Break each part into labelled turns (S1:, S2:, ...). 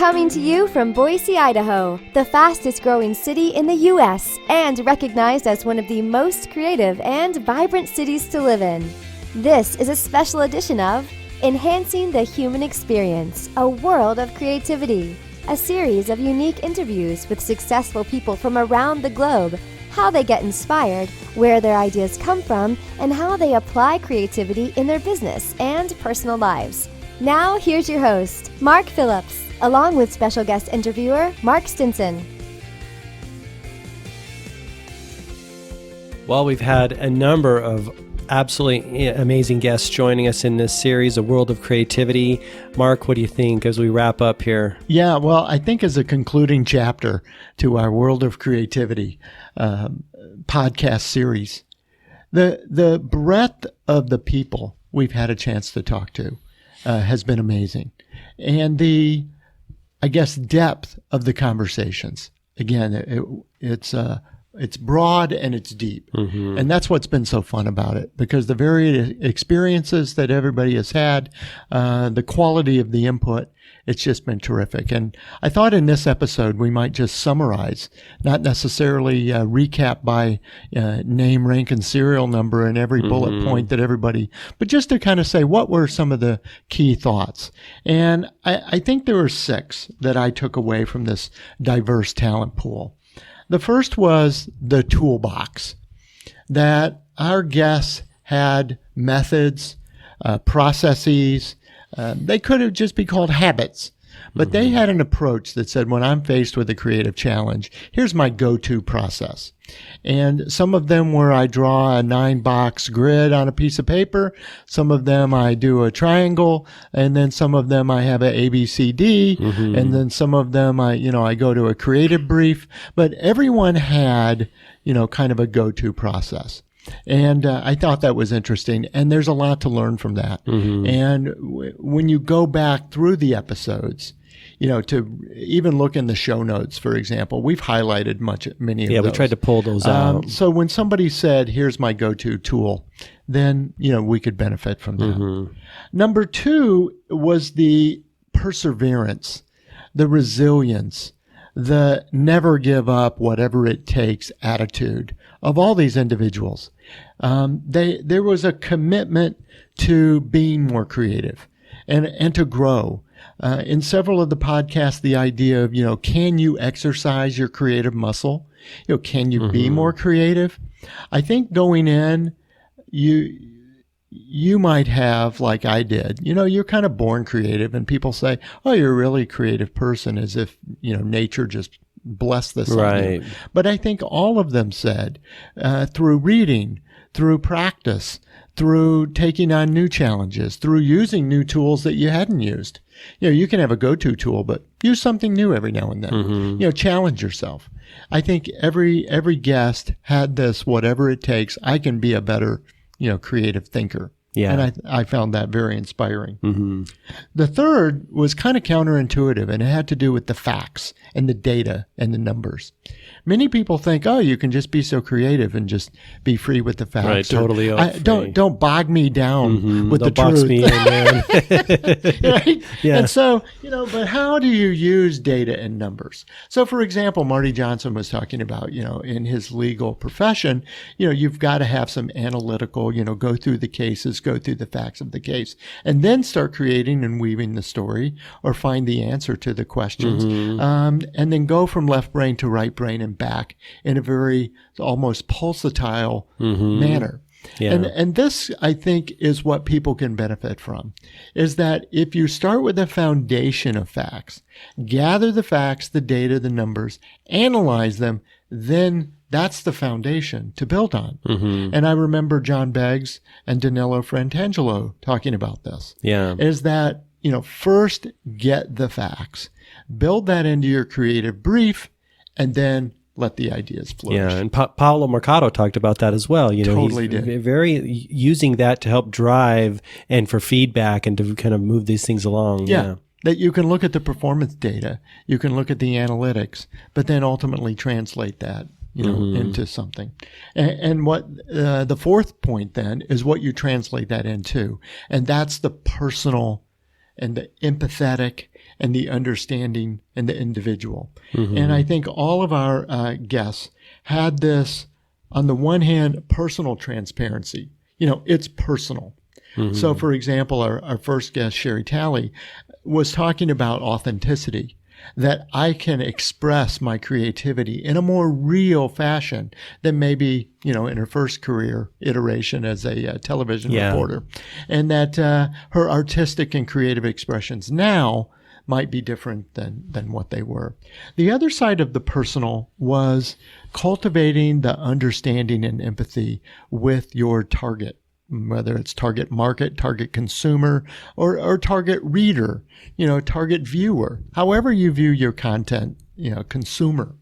S1: Coming to you from Boise, Idaho, the fastest growing city in the U.S. and recognized as one of the most creative and vibrant cities to live in. This is a special edition of Enhancing the Human Experience, a World of Creativity, a series of unique interviews with successful people from around the globe, how they get inspired, where their ideas come from, and how they apply creativity in their business and personal lives. Now, here's your host, Mark Phillips, along with special guest interviewer, Mark Stinson.
S2: Well, we've had a number of absolutely amazing guests joining us in this series, A World of Creativity. Mark, what do you think as we wrap up here?
S3: Yeah, well, I think as a concluding chapter to our World of Creativity podcast series, the breadth of the people we've had a chance to talk to has been amazing. And the, I guess, depth of the conversations. Again, it's broad and it's deep. Mm-hmm. And that's what's been so fun about it, because the varied experiences that everybody has had, the quality of the input, it's just been terrific. And I thought in this episode we might just summarize, not necessarily recap by name, rank, and serial number and every bullet point that everybody, but just to kind of say what were some of the key thoughts. And I think there were 6 that I took away from this diverse talent pool. The first was the toolbox, that our guests had methods, processes. They could have just be called habits, but they had an approach that said, when I'm faced with a creative challenge, here's my go-to process. And some of them were I draw a 9-box grid on a piece of paper. Some of them I do a triangle, and then some of them I have a ABCD, and then some of them I go to a creative brief. But everyone had, kind of a go-to process. And I thought that was interesting, and there's a lot to learn from that. And when you go back through the episodes, to even look in the show notes, for example, we've highlighted many of those.
S2: Yeah, we tried to pull those out.
S3: So when somebody said, here's my go-to tool, then, we could benefit from that. Number 2 was the perseverance, the resilience, the never give up, whatever it takes attitude of all these individuals. There was a commitment to being more creative and to grow. In several of the podcasts, the idea of, can you exercise your creative muscle? Can you be more creative? I think going in, you might have, like I did, you're kind of born creative, and people say, oh, you're a really creative person, as if, nature just blessed this on you. But I think all of them said, through reading, through practice, through taking on new challenges, through using new tools that you hadn't used. You can have a go-to tool, but use something new every now and then. Challenge yourself. I think every guest had this, whatever it takes, I can be a better, creative thinker. Yeah. And I found that very inspiring. The third was kind of counterintuitive, and it had to do with the facts and the data and the numbers. Many people think, oh, you can just be so creative and just be free with the facts.
S2: Right, totally.
S3: Don't bog me down with the
S2: box
S3: truth.
S2: Me in, man.
S3: Right? Yeah. And so, but how do you use data and numbers? So, for example, Marty Johnson was talking about, in his legal profession, you've got to have some analytical, go through the cases, go through the facts of the case, and then start creating and weaving the story or find the answer to the questions. And then go from left brain to right brain and back in a very almost pulsatile manner. Yeah. And this, I think, is what people can benefit from, is that if you start with a foundation of facts, gather the facts, the data, the numbers, analyze them, then that's the foundation to build on. And I remember John Beggs and Danilo Frantangelo talking about this. Yeah. Is that, first get the facts, build that into your creative brief, and then let the ideas flourish.
S2: Yeah, and Paolo Mercado talked about that as well.
S3: Totally
S2: he's
S3: did.
S2: Very using that to help drive and for feedback and to kind of move these things along.
S3: Yeah. That you can look at the performance data, you can look at the analytics, but then ultimately translate that, into something. And what the fourth point then is what you translate that into, and that's the personal and the empathetic and the understanding and the individual. And I think all of our guests had this, on the one hand, personal transparency. It's personal. So, for example, our first guest, Sherry Talley, was talking about authenticity, that I can express my creativity in a more real fashion than maybe, in her first career iteration as a television reporter. And that her artistic and creative expressions now might be different than what they were. The other side of the personal was cultivating the understanding and empathy with your target, whether it's target market, target consumer, or target reader, target viewer, however you view your content, consumer.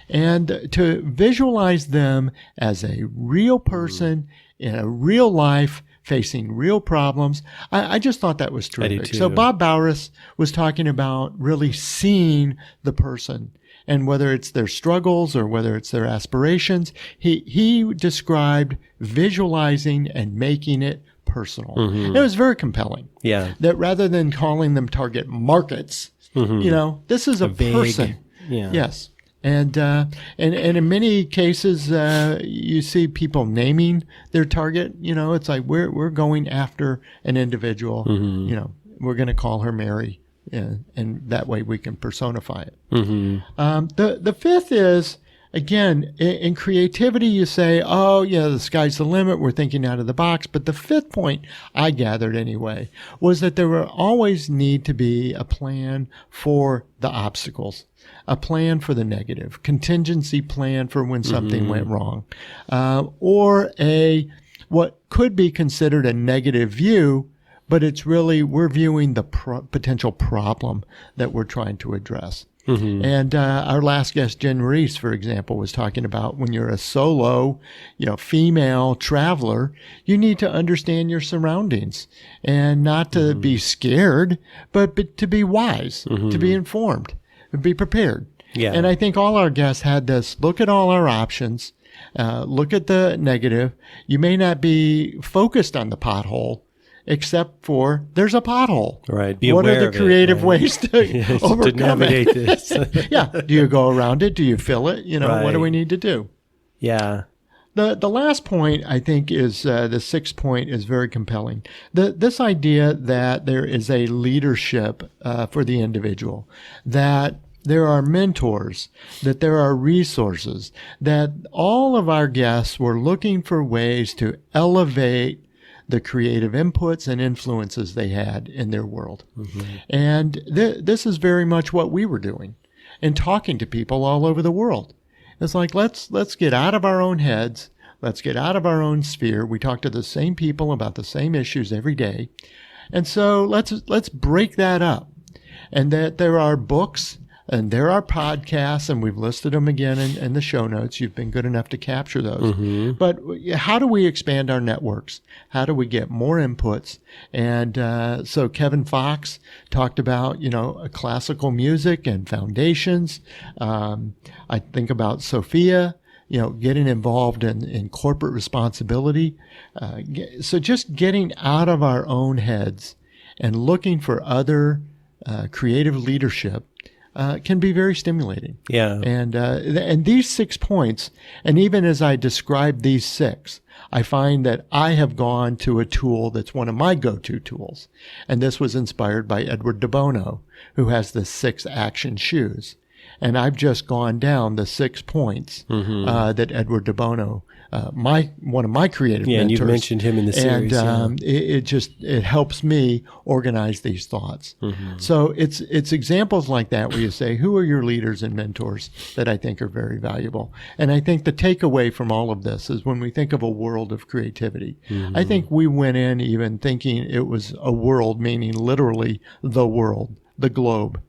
S3: And to visualize them as a real person in a real life, facing real problems. I just thought that was terrific. So Bob Bowris was talking about really seeing the person, and whether it's their struggles or whether it's their aspirations, he described visualizing and making it personal. It was very compelling.
S2: Yeah.
S3: That rather than calling them target markets, this is a person.
S2: Yeah.
S3: Yes. And in many cases, you see people naming their target. It's like we're going after an individual. We're going to call her Mary, and that way we can personify it. The fifth is, again, in creativity, you say, the sky's the limit. We're thinking out of the box. But the fifth point I gathered anyway was that there will always need to be a plan for the obstacles, a plan for the negative, contingency plan for when something went wrong, or what could be considered a negative view, but it's really we're viewing the potential problem that we're trying to address. And our last guest, Jen Reese, for example, was talking about when you're a solo, female traveler, you need to understand your surroundings and not to be scared, but to be wise, to be informed, and be prepared.
S2: Yeah.
S3: And I think all our guests had this look at all our options, look at the negative. You may not be focused on the pothole, except for there's a pothole.
S2: Right. Be
S3: what
S2: aware
S3: are the
S2: of
S3: creative
S2: it,
S3: ways to overcome
S2: to navigate this?
S3: Yeah. Do you go around it? Do you fill it?
S2: Right.
S3: What do we need to do?
S2: Yeah.
S3: The last point, I think, is the sixth point is very compelling. This idea that there is a leadership for the individual, that there are mentors, that there are resources, that all of our guests were looking for ways to elevate the creative inputs and influences they had in their world. And this is very much what we were doing and talking to people all over the world. It's like, let's get out of our own heads. Let's get out of our own sphere. We talk to the same people about the same issues every day. And so let's break that up. And that there are books and there are podcasts, and we've listed them again in the show notes. You've been good enough to capture those. But how do we expand our networks? How do we get more inputs? And so Kevin Fox talked about, classical music and foundations. I think about Sophia, getting involved in corporate responsibility. So just getting out of our own heads and looking for other creative leadership can be very stimulating.
S2: Yeah.
S3: And these 6 points, and even as I describe these 6, I find that I have gone to a tool that's one of my go-to tools. And this was inspired by Edward de Bono, who has the 6 action shoes. And I've just gone down the 6 points that Edward de Bono, one of my creative mentors.
S2: Yeah, and you've mentioned him in the series.
S3: And it helps me organize these thoughts. So it's examples like that where you say, who are your leaders and mentors that I think are very valuable? And I think the takeaway from all of this is when we think of a world of creativity, I think we went in even thinking it was a world, meaning literally the world, the globe.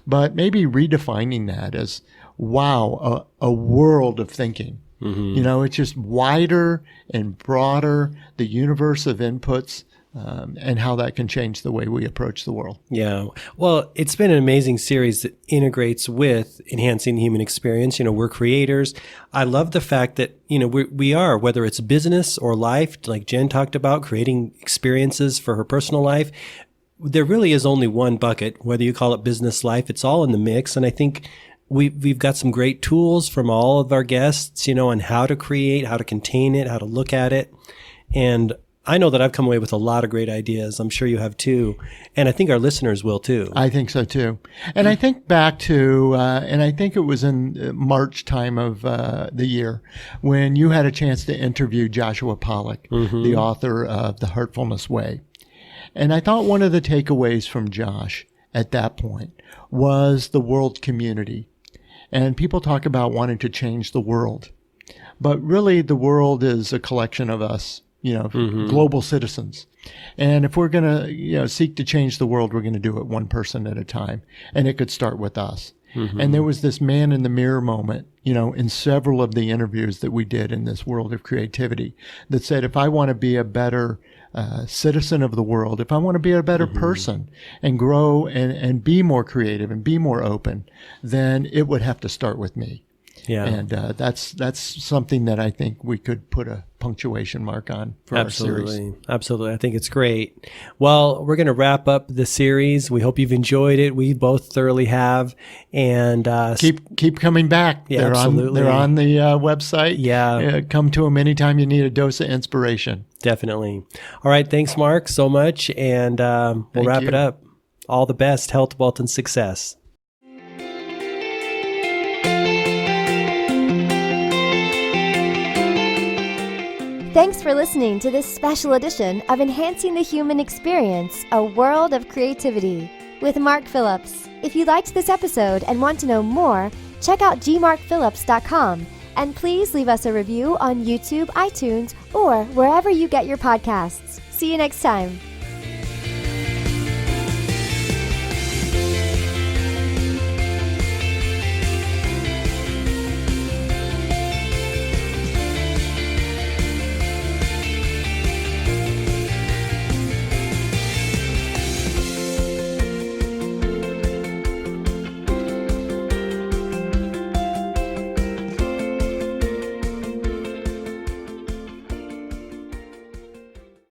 S3: But maybe redefining that as, wow, a world of thinking. It's just wider and broader, the universe of inputs, and how that can change the way we approach the world.
S2: Yeah. Well, it's been an amazing series that integrates with enhancing the human experience. We're creators. I love the fact that, we are, whether it's business or life, like Jen talked about, creating experiences for her personal life. there really is only one bucket, whether you call it business life, it's all in the mix. And I think we've got some great tools from all of our guests, on how to create, how to contain it, how to look at it. And I know that I've come away with a lot of great ideas. I'm sure you have too. And I think our listeners will too.
S3: I think so too. And I think back to, and I think it was in March time of the year when you had a chance to interview Joshua Pollack, the author of The Heartfulness Way. And I thought one of the takeaways from Josh at that point was the world community. And people talk about wanting to change the world. But really, the world is a collection of us, global citizens. And if we're going to, seek to change the world, we're going to do it one person at a time. And it could start with us. And there was this man in the mirror moment, in several of the interviews that we did in this world of creativity that said, if I want to be a better citizen of the world, if I want to be a better person and grow and be more creative and be more open, then it would have to start with me.
S2: Yeah.
S3: And that's something that I think we could put a punctuation mark on for our series.
S2: Absolutely. I think it's great. Well, we're going to wrap up the series. We hope you've enjoyed it. We both thoroughly have. And
S3: keep coming back.
S2: Yeah, absolutely.
S3: They're on the website.
S2: Yeah.
S3: Come to them anytime you need a dose of inspiration.
S2: Definitely. All right. Thanks, Mark, so much. And we'll wrap it up. All the best. Health, wealth, and success.
S1: Thanks for listening to this special edition of Enhancing the Human Experience, a World of Creativity with Mark Phillips. If you liked this episode and want to know more, check out gmarkphillips.com and please leave us a review on YouTube, iTunes, or wherever you get your podcasts. See you next time.